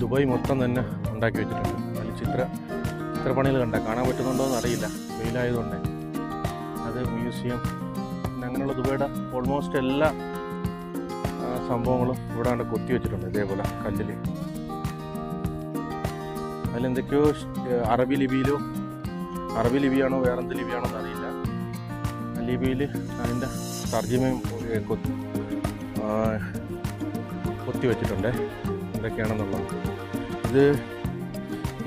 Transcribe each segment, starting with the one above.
Dubai മൊത്തം തന്നെ ഉണ്ടാക്കി വെച്ചിട്ടുണ്ട്. അതിൽ ചിത്രപ്പണികൾ കാണാൻ പറ്റുന്നുണ്ടോ എന്ന് അറിയില്ല, വെയിലായതുകൊണ്ട്. അത് മ്യൂസിയം, അങ്ങനെയുള്ള ദുബൈയുടെ ഓൾമോസ്റ്റ് എല്ലാ സംഭവങ്ങളും ഇവിടെ കൊണ്ട് കൊത്തി വെച്ചിട്ടുണ്ട്. ഇതേപോലെ കല്ലിൽ അതിലെന്തൊക്കെയോ അറബി ലിപിയാണോ വേറെന്ത് ലിപിയാണോ എന്ന് അറിയില്ല. ലിപിയിൽ അതിൻ്റെ തർജ്ജിമയും കൊത്തി വെച്ചിട്ടുണ്ട് എന്തൊക്കെയാണെന്നുള്ളത്. ഇത്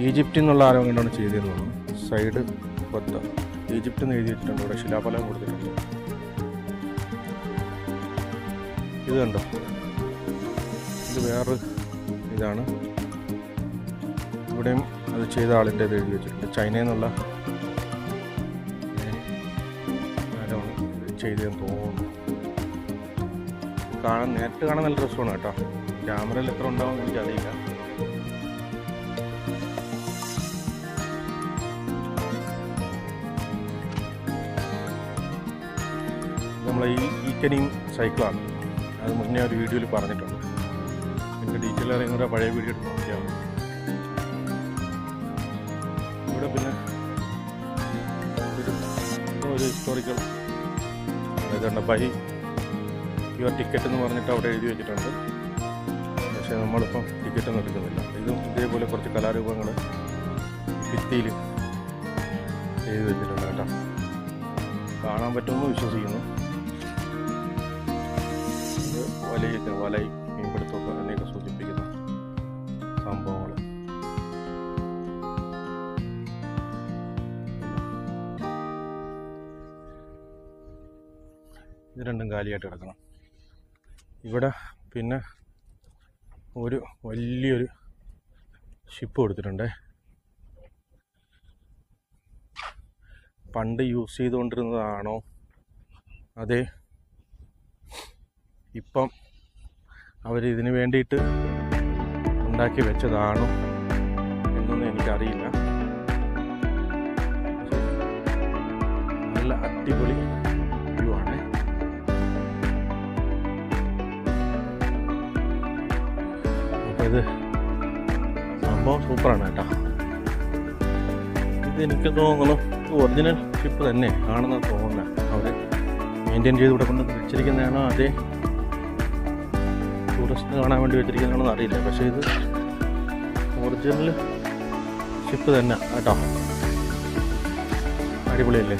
ഈജിപ്തിൽ നിന്നുള്ള ആരോ കൊണ്ടാണ് ചെയ്തതെന്ന്. സൈഡ് ഈജിപ്തിൽ നിന്ന് എഴുതി വെച്ചിട്ടുണ്ട്. ഇവിടെ ശിലാഫലം കൊടുത്തിട്ടുണ്ട്. ഇത് കണ്ടോ, ഇത് വേറൊരു ഇതാണ്. ഇവിടെയും അത് ചെയ്ത ആളിൻ്റെ ഇത് എഴുതി വെച്ചിട്ടുണ്ട്. ചൈനയിൽ നിന്നുള്ള ആരാണ് ചെയ്തതെന്ന് തോന്നുന്നു. നേരിട്ട് കാണാൻ നല്ല രസമാണ് കേട്ടോ. ക്യാമറയിൽ എത്ര ഉണ്ടാവും എനിക്കറിയില്ല. നമ്മളെ ഈ കനിയും സൈക്കിളാണ്. അത് മുന്നേ ഒരു വീഡിയോയിൽ പറഞ്ഞിട്ടുണ്ട്. എനിക്ക് ഡീറ്റെയിൽ അറിയുന്ന പഴയ വീഡിയോ എടുത്ത് നോക്കിയാൽ മതി. ഇവിടെ പിന്നെ ഒരു ഹിസ്റ്റോറിക്കൽ ഇതുണ്ട്. ബൈ യുവർ ടിക്കറ്റ് എന്ന് പറഞ്ഞിട്ട് അവിടെ എഴുതി വെച്ചിട്ടുണ്ട്. പക്ഷേ നമ്മളിപ്പം ടിക്കറ്റൊന്നും എടുക്കുന്നില്ല. ഇതും ഇതേപോലെ കുറച്ച് കലാരൂപങ്ങൾ ഭിത്തിയിൽ എഴുതി വെച്ചിട്ടുണ്ട് കേട്ടോ. കാണാൻ പറ്റുമെന്ന് വിശ്വസിക്കുന്നു. വലയും മീൻപിടുത്തമൊക്കെ അതിനെയൊക്കെ സൂചിപ്പിക്കുന്ന സംഭവങ്ങൾ. ഇത് രണ്ടും കാലിയായിട്ട് കിടക്കണം. ഇവിടെ പിന്നെ ഒരു വലിയൊരു ഷിപ്പ് കൊടുത്തിട്ടുണ്ട്. പണ്ട് യൂസ് ചെയ്തുകൊണ്ടിരുന്നതാണോ അതേ ഇപ്പം അവരിതിന് വേണ്ടിയിട്ട് ഉണ്ടാക്കി വെച്ചതാണോ എന്നൊന്നും എനിക്കറിയില്ല. നല്ല അടിപൊളി വ്യൂ ആണ്. അപ്പോൾ ഇത് സംഭവം സൂപ്പറാണ് കേട്ടോ. ഇത് എനിക്ക് തോന്നുന്നു ഒറിജിനൽ ഷിപ്പ് തന്നെ ആണെന്ന് തോന്നുന്നത്. അവർ മെയിൻറ്റെയിൻ ചെയ്ത് ഇവിടെ കൊണ്ട് വെച്ചിരിക്കുന്നതാണോ അതേ ടൂറിസ്റ്റ് കാണാൻ വേണ്ടി വെച്ചിരിക്കുന്നതാണെന്ന് അറിയില്ല. പക്ഷേ ഇത് ഒറിജിനൽ ഷിപ്പ് തന്നെ കേട്ടോ. അടിപൊളിയല്ലേ?